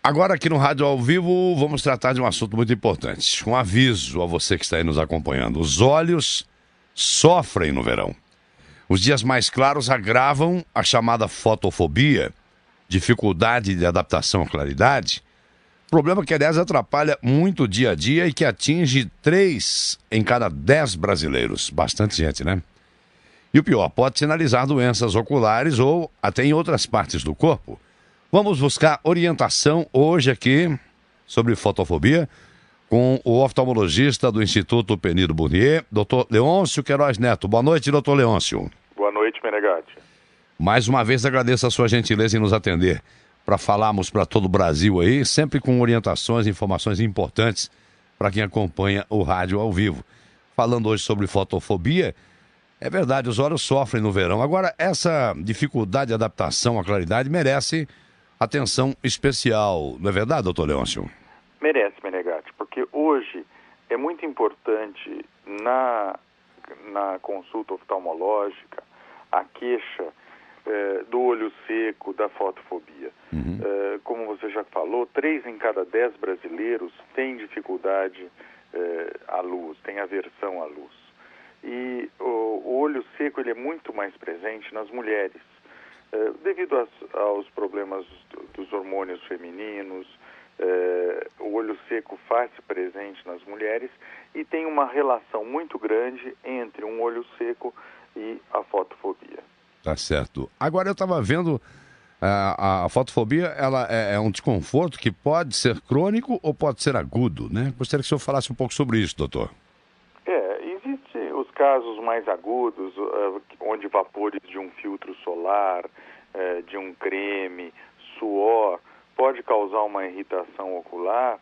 Agora aqui no Rádio ao Vivo vamos tratar de um assunto muito importante. Um aviso a você que está aí nos acompanhando. Os olhos sofrem no verão. Os dias mais claros agravam a chamada fotofobia, dificuldade de adaptação à claridade. Problema que, aliás, atrapalha muito o dia a dia e que atinge 3 em cada 10 brasileiros. Bastante gente, né? E o pior, pode sinalizar doenças oculares ou até em outras partes do corpo. Vamos buscar orientação hoje aqui sobre fotofobia com o oftalmologista do Instituto Penido Burnier, Dr. Leôncio Queiroz Neto. Boa noite, Dr. Leôncio. Boa noite, Menegatti. Mais uma vez agradeço a sua gentileza em nos atender para falarmos para todo o Brasil aí, sempre com orientações e informações importantes para quem acompanha o rádio ao vivo. Falando hoje sobre fotofobia, é verdade, os olhos sofrem no verão. Agora, essa dificuldade de adaptação à claridade merece atenção especial, não é verdade, doutor Leôncio? Merece, Menegatti, porque hoje é muito importante na consulta oftalmológica a queixa do olho seco, da fotofobia. Como você já falou, 3 em cada 10 brasileiros têm dificuldade à luz, têm aversão à luz. E o olho seco ele é muito mais presente nas mulheres, devido aos problemas dos hormônios femininos. O olho seco faz-se presente nas mulheres e tem uma relação muito grande entre um olho seco e a fotofobia. Tá certo. Agora eu estava vendo, a fotofobia, ela é um desconforto que pode ser crônico ou pode ser agudo, né? Gostaria que o senhor falasse um pouco sobre isso, doutor. Existem os casos mais agudos, onde vapores de um filtro solar, de um creme, suor, pode causar uma irritação ocular,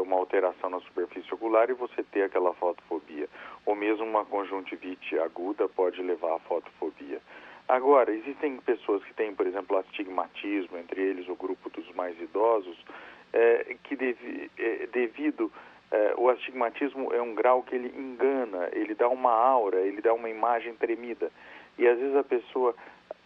uma alteração na superfície ocular e você ter aquela fotofobia. Ou mesmo uma conjuntivite aguda pode levar à fotofobia. Agora, existem pessoas que têm, por exemplo, astigmatismo, entre eles o grupo dos mais idosos, que devido... o astigmatismo é um grau que ele engana, ele dá uma aura, ele dá uma imagem tremida. E às vezes a pessoa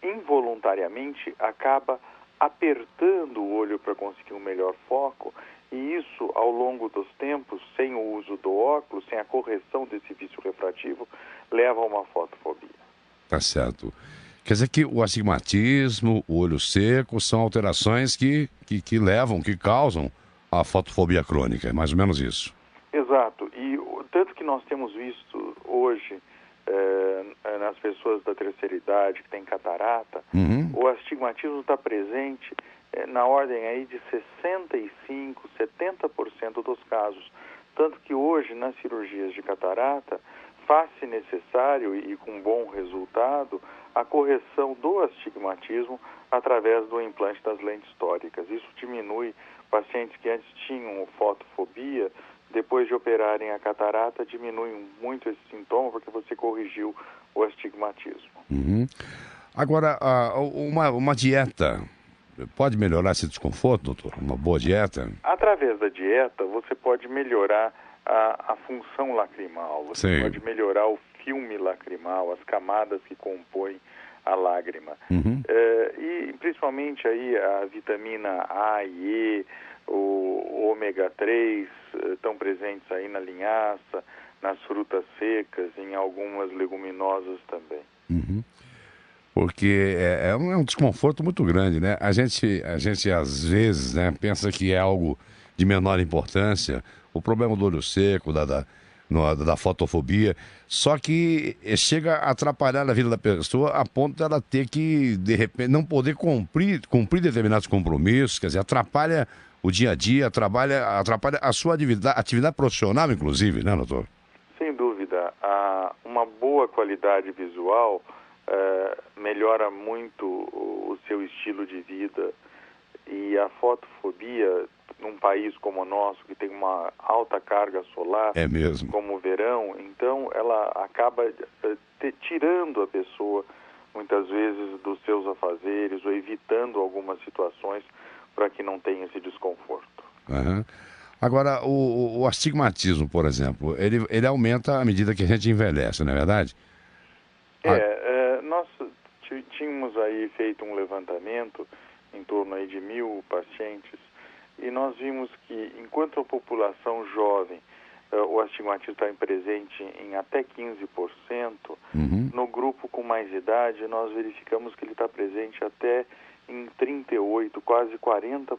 involuntariamente acaba apertando o olho para conseguir um melhor foco, e isso, ao longo dos tempos, sem o uso do óculos, sem a correção desse vício refrativo, leva a uma fotofobia. Tá certo. Quer dizer que o astigmatismo, o olho seco, são alterações que levam, que causam a fotofobia crônica, é mais ou menos isso. Exato, e tanto que nós temos visto hoje nas pessoas da terceira idade que têm catarata, o astigmatismo está presente na ordem aí de 65%, 70% dos casos. Tanto que hoje, nas cirurgias de catarata, faz-se necessário e com bom resultado a correção do astigmatismo através do implante das lentes tóricas. Isso diminui pacientes que antes tinham fotofobia, depois de operarem a catarata, diminui muito esse sintoma porque você corrigiu o astigmatismo. Agora, uma dieta pode melhorar esse desconforto, doutor? Uma boa dieta? Através da dieta, você pode melhorar a função lacrimal, você pode melhorar o filme lacrimal, as camadas que compõem a lágrima. E principalmente aí a vitamina A e E, o ômega 3 estão presentes aí na linhaça, nas frutas secas, em algumas leguminosas também. Porque é um desconforto muito grande, né? A gente às vezes, né, pensa que é algo de menor importância, o problema do olho seco, da fotofobia, só que chega a atrapalhar a vida da pessoa a ponto dela ter que, de repente, não poder cumprir determinados compromissos, quer dizer, atrapalha o dia a dia, atrapalha a sua atividade profissional, inclusive, né, doutor? Sem dúvida. Uma boa qualidade visual melhora muito o seu estilo de vida, e a fotofobia, num país como o nosso, que tem uma alta carga solar, como o verão, então ela acaba tirando a pessoa, muitas vezes, dos seus afazeres ou evitando algumas situações para que não tenha esse desconforto. Agora, o astigmatismo, por exemplo, ele aumenta à medida que a gente envelhece, não é verdade? Nós tínhamos aí feito um levantamento em torno aí de 1.000 pacientes e nós vimos que, enquanto a população jovem, o astigmatismo está presente em até 15%, no grupo com mais idade, nós verificamos que ele está presente até em 38%, quase 40%.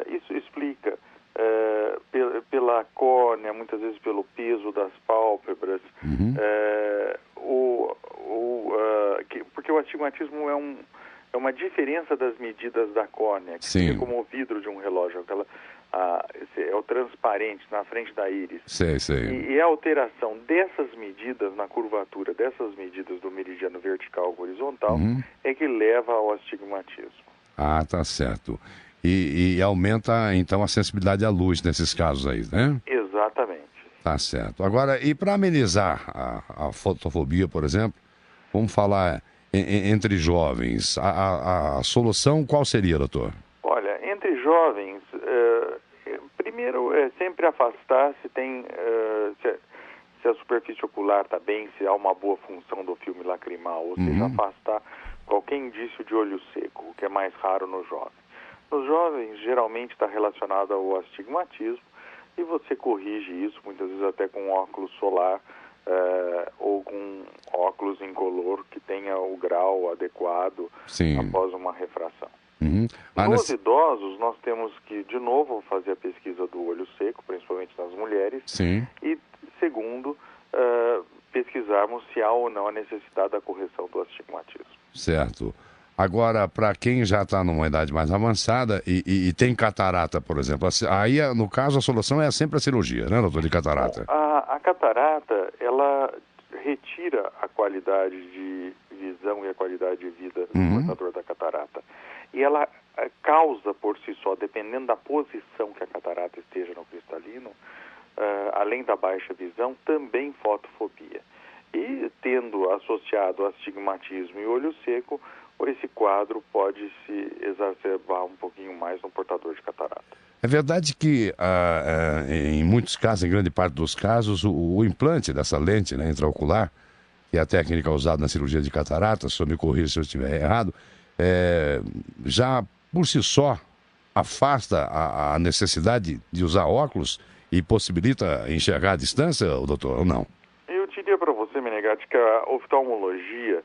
Isso explica pela córnea, muitas vezes pelo peso das pálpebras, porque o astigmatismo é uma diferença das medidas da córnea, que fica como o vidro de um relógio, é o transparente na frente da íris. E a alteração dessas medidas na curvatura, dessas medidas do meridiano vertical e horizontal, é que leva ao astigmatismo. Ah, tá certo. E aumenta, então, a sensibilidade à luz nesses casos aí, né? Exatamente. Tá certo. Agora, e para amenizar a fotofobia, por exemplo, vamos falar entre jovens, a solução qual seria, doutor? Olha, entre jovens, primeiro é sempre afastar se a superfície ocular está bem, se há uma boa função do filme lacrimal, ou seja, afastar qualquer indício de olho seco, o que é mais raro no jovem. Nos jovens, geralmente está relacionado ao astigmatismo, e você corrige isso, muitas vezes até com óculos solar ou com óculos incolor que tenha o grau adequado após uma refração. Nos idosos, nós temos que, de novo, fazer a pesquisa do olho seco, principalmente nas mulheres, e, segundo, pesquisarmos se há ou não a necessidade da correção do astigmatismo. Certo. Agora, para quem já está numa idade mais avançada e tem catarata, por exemplo, aí, no caso, a solução é sempre a cirurgia, né, doutor, de catarata? Bom, a catarata, ela retira a qualidade de visão e a qualidade de vida do portador da catarata. E ela causa, por si só, dependendo da posição que a catarata esteja no cristalino, além da baixa visão, também fotofobia. E tendo associado astigmatismo e olho seco, esse quadro pode se exacerbar um pouquinho mais no portador de catarata. É verdade que, em muitos casos, em grande parte dos casos, o implante dessa lente, né, intraocular, que é a técnica usada na cirurgia de catarata, só me corrija se eu estiver errado, já por si só afasta a necessidade de usar óculos e possibilita enxergar à distância, doutor, ou não? Eu diria para você, Menegatti, que a oftalmologia,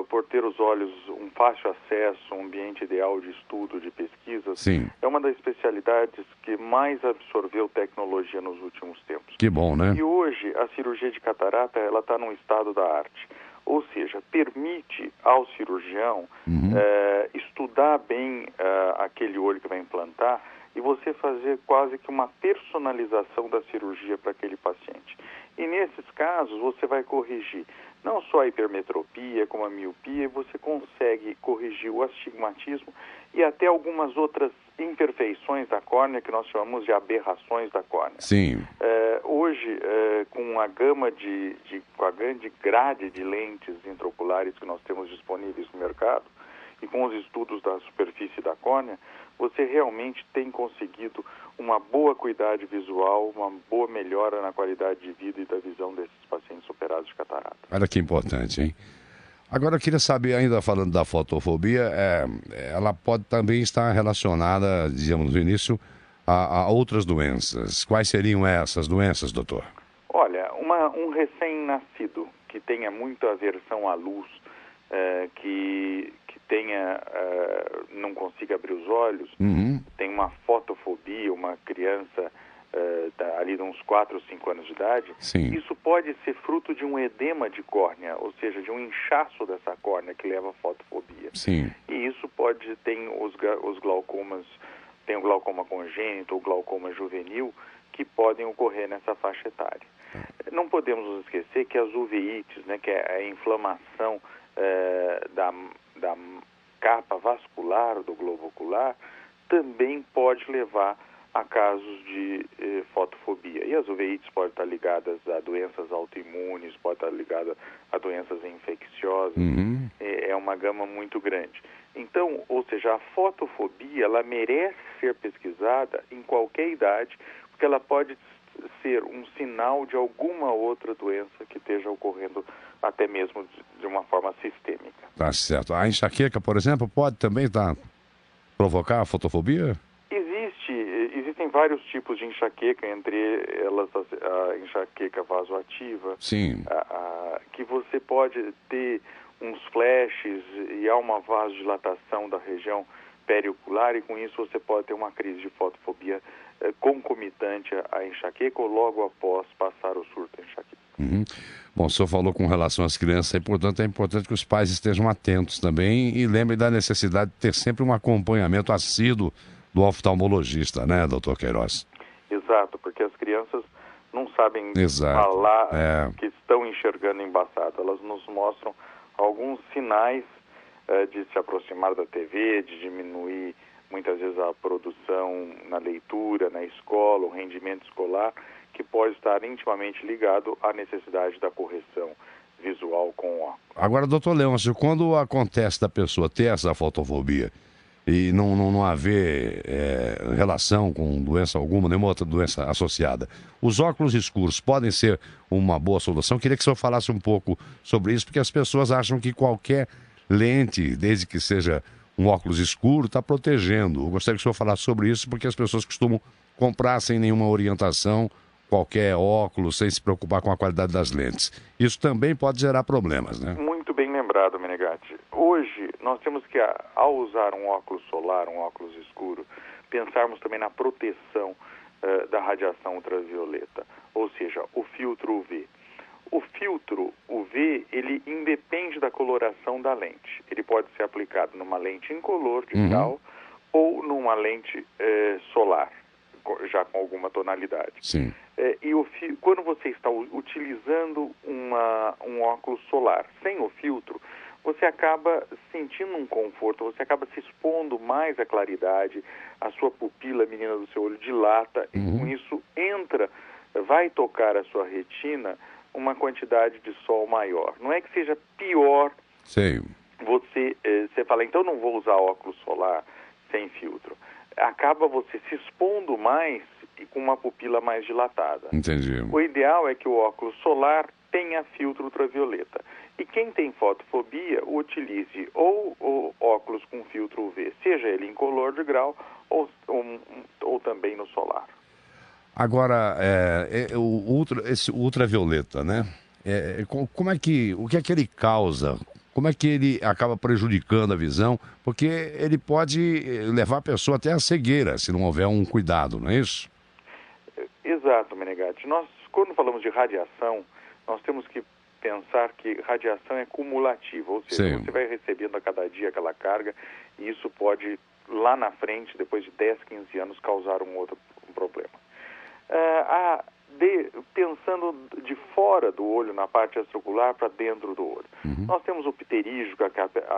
por ter os olhos um fácil acesso, um ambiente ideal de estudo, de pesquisas, é uma das especialidades que mais absorveu tecnologia nos últimos tempos. Que bom, né? E hoje a cirurgia de catarata ela está num estado da arte, ou seja, permite ao cirurgião estudar bem aquele olho que vai implantar e você fazer quase que uma personalização da cirurgia para aquele paciente. E nesses casos você vai corrigir não só a hipermetropia, como a miopia, e você consegue corrigir o astigmatismo e até algumas outras imperfeições da córnea, que nós chamamos de aberrações da córnea. Hoje, com a com a grande grade de lentes intraoculares que nós temos disponíveis no mercado, e com os estudos da superfície da córnea, você realmente tem conseguido uma boa acuidade visual, uma boa melhora na qualidade de vida e da visão desses pacientes operados de catarata. Olha que importante, hein? Agora, eu queria saber, ainda falando da fotofobia, ela pode também estar relacionada, dizíamos no início, a outras doenças. Quais seriam essas doenças, doutor? Olha, um recém-nascido que tenha muita aversão à luz, que não consiga abrir os olhos, tem uma fotofobia, uma criança ali de uns 4 ou 5 anos de idade, isso pode ser fruto de um edema de córnea, ou seja, de um inchaço dessa córnea que leva a fotofobia. E isso tem os glaucomas, tem o glaucoma congênito ou glaucoma juvenil, que podem ocorrer nessa faixa etária. Não podemos nos esquecer que as uveites, né, que é a inflamação da capa vascular do globo ocular, também pode levar a casos de fotofobia. E as uveites podem estar ligadas a doenças autoimunes, podem estar ligadas a doenças infecciosas. É uma gama muito grande. Então, ou seja, a fotofobia, ela merece ser pesquisada em qualquer idade, porque ela pode ser um sinal de alguma outra doença que esteja ocorrendo até mesmo de uma forma sistêmica. Tá certo. A enxaqueca, por exemplo, pode também provocar a fotofobia? vários tipos de enxaqueca, entre elas a enxaqueca vasoativa, Sim. que você pode ter uns flashes e há uma vasodilatação da região periocular, e com isso você pode ter uma crise de fotofobia concomitante à enxaqueca ou logo após passar o surto enxaqueca. Uhum. Bom, o senhor falou com relação às crianças, é importante que os pais estejam atentos também e lembrem da necessidade de ter sempre um acompanhamento assíduo do oftalmologista, né, doutor Queiroz? Exato, porque as crianças não sabem Exato. falar que estão enxergando embaçado. Elas nos mostram alguns sinais de se aproximar da TV, de diminuir muitas vezes a produção na leitura, na escola, o rendimento escolar, que pode estar intimamente ligado à necessidade da correção visual com o óculos. Agora, doutor Leôncio, quando acontece da pessoa ter essa fotofobia e não haver relação com doença alguma, nenhuma outra doença associada, os óculos escuros podem ser uma boa solução? Queria que o senhor falasse um pouco sobre isso, porque as pessoas acham que qualquer lente, desde que seja um óculos escuro, está protegendo. Eu gostaria que o senhor falasse sobre isso, porque as pessoas costumam comprar sem nenhuma orientação qualquer óculos, sem se preocupar com a qualidade das lentes. Isso também pode gerar problemas, né? Muito bem lembrado, Menegatti. Hoje, nós temos que, ao usar um óculos solar, um óculos escuro, pensarmos também na proteção da radiação ultravioleta, ou seja, o filtro UV. O filtro UV, ele independe da coloração da lente. Ele pode ser aplicado numa lente incolor de grau ou numa lente solar, já com alguma tonalidade. Sim. Quando você está utilizando um óculos solar sem o filtro, você acaba sentindo um conforto, você acaba se expondo mais à claridade, a sua pupila, menina do seu olho, dilata, e com isso vai tocar a sua retina uma quantidade de sol maior. Não é que seja pior você falar, então não vou usar óculos solar sem filtro. Acaba você se expondo mais e com uma pupila mais dilatada. Entendi. O ideal é que o óculos solar tenha filtro ultravioleta. E quem tem fotofobia, utilize ou o óculos com filtro UV, seja ele incolor de grau ou também no solar. Agora, esse ultravioleta, né? O que é que ele causa? Como é que ele acaba prejudicando a visão? Porque ele pode levar a pessoa até a cegueira, se não houver um cuidado, não é isso? Exato, Menegatti. Nós, quando falamos de radiação, nós temos que pensar que radiação é cumulativa, ou seja, você vai recebendo a cada dia aquela carga e isso pode, lá na frente, depois de 10, 15 anos, causar um problema. Pensando de fora do olho, na parte extraocular, para dentro do olho. Nós temos o pterígio,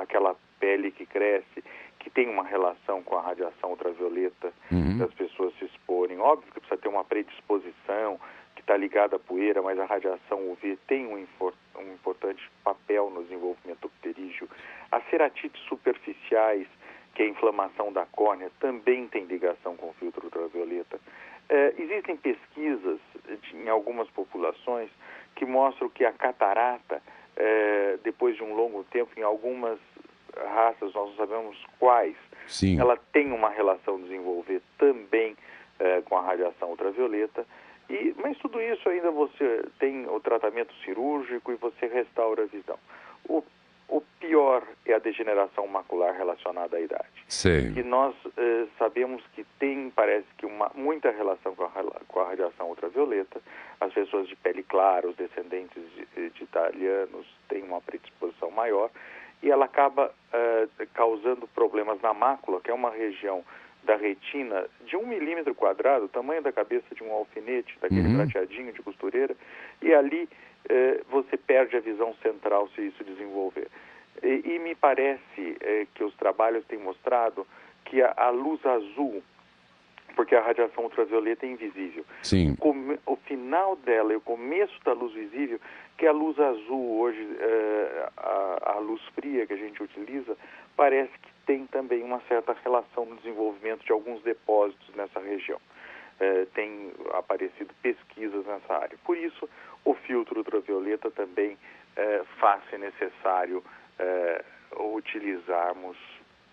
aquela pele que cresce, que tem uma relação com a radiação ultravioleta, das pessoas se exporem. Óbvio que precisa ter uma predisposição, que está ligada à poeira, mas a radiação UV tem um importante papel no desenvolvimento do pterígio. As ceratites superficiais, que é a inflamação da córnea, também tem ligação com o filtro ultravioleta. Existem pesquisas em algumas populações que mostram que a catarata, depois de um longo tempo, em algumas raças, nós não sabemos quais, ela tem uma relação de desenvolver também com a radiação ultravioleta. Mas tudo isso ainda você tem o tratamento cirúrgico e você restaura a visão. O pior é a degeneração macular relacionada à idade. Que nós sabemos que parece que muita relação com a radiação ultravioleta. As pessoas de pele clara, os descendentes de italianos têm uma predisposição maior e ela acaba causando problemas na mácula, que é uma região da retina de 1 milímetro quadrado, o tamanho da cabeça de um alfinete, daquele prateadinho de costureira, e ali você perde a visão central se isso desenvolver. E me parece que os trabalhos têm mostrado que a luz azul, porque a radiação ultravioleta é invisível, o final dela e o começo da luz visível, que a luz azul hoje, a luz fria que a gente utiliza, parece que tem também uma certa relação no desenvolvimento de alguns depósitos nessa região. Tem aparecido pesquisas nessa área. Por isso, o filtro ultravioleta também faz-se necessário utilizarmos,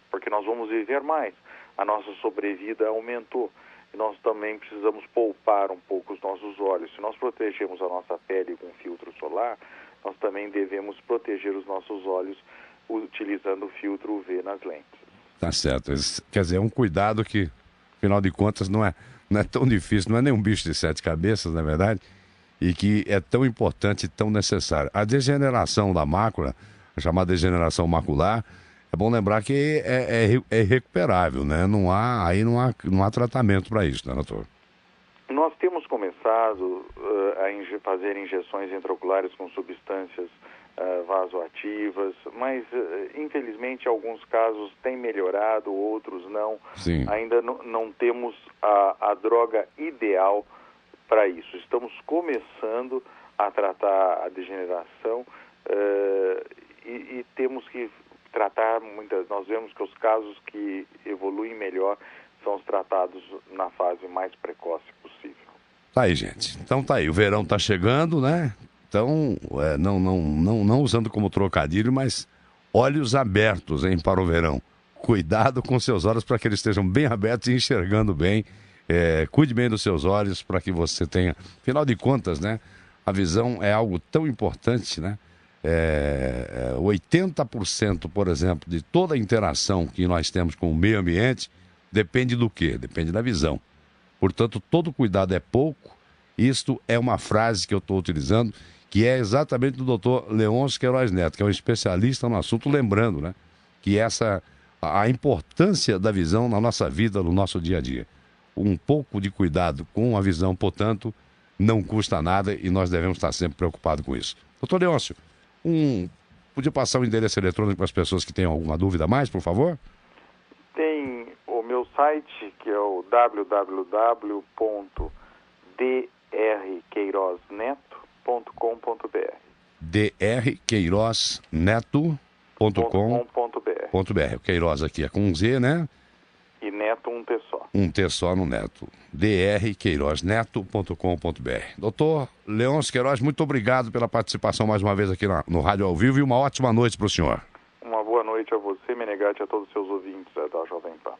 porque nós vamos viver mais. A nossa sobrevida aumentou. e nós também precisamos poupar um pouco os nossos olhos. Se nós protegemos a nossa pele com filtro solar, nós também devemos proteger os nossos olhos utilizando o filtro UV nas lentes. Tá certo. Quer dizer, é um cuidado que, afinal de contas, não é tão difícil, não é nem um bicho de 7 cabeças, na verdade, e que é tão importante e tão necessário. A degeneração da mácula, a chamada degeneração macular, é bom lembrar que é irrecuperável, né? Não há tratamento para isso, né, doutor? Nós temos começado a fazer injeções intraoculares com substâncias vasoativas, mas infelizmente alguns casos têm melhorado, outros não. Sim. Ainda não temos a droga ideal para isso. Estamos começando a tratar a degeneração e temos que tratar nós vemos que os casos que evoluem melhor são os tratados na fase mais precoce possível. Tá aí, gente. Então tá aí, o verão tá chegando, né? Então, não usando como trocadilho, mas olhos abertos, hein, para o verão. Cuidado com seus olhos para que eles estejam bem abertos e enxergando bem. Cuide bem dos seus olhos para que você tenha... Afinal de contas, né? A visão é algo tão importante, né? 80%, por exemplo, de toda a interação que nós temos com o meio ambiente depende do quê? Depende da visão. Portanto, todo cuidado é pouco. Isto é uma frase que eu estou utilizando, que é exatamente do doutor Leôncio Queiroz Neto, que é um especialista no assunto, lembrando, né, que a importância da visão na nossa vida, no nosso dia a dia. Um pouco de cuidado com a visão, portanto, não custa nada e nós devemos estar sempre preocupados com isso. Doutor Leôncio, podia passar o endereço eletrônico para as pessoas que tenham alguma dúvida a mais, por favor? Tem o meu site, que é o www.drqueirozneto.com.br. drqueirozneto.com.br. O Queiroz aqui é com um Z, né? E Neto um T só. Um T só no Neto. drqueirozneto.com.br. Doutor Leôncio Queiroz, muito obrigado pela participação mais uma vez aqui no Rádio ao Vivo e uma ótima noite para o senhor. Uma boa noite a você, Menegatti, e a todos os seus ouvintes da Jovem Pan.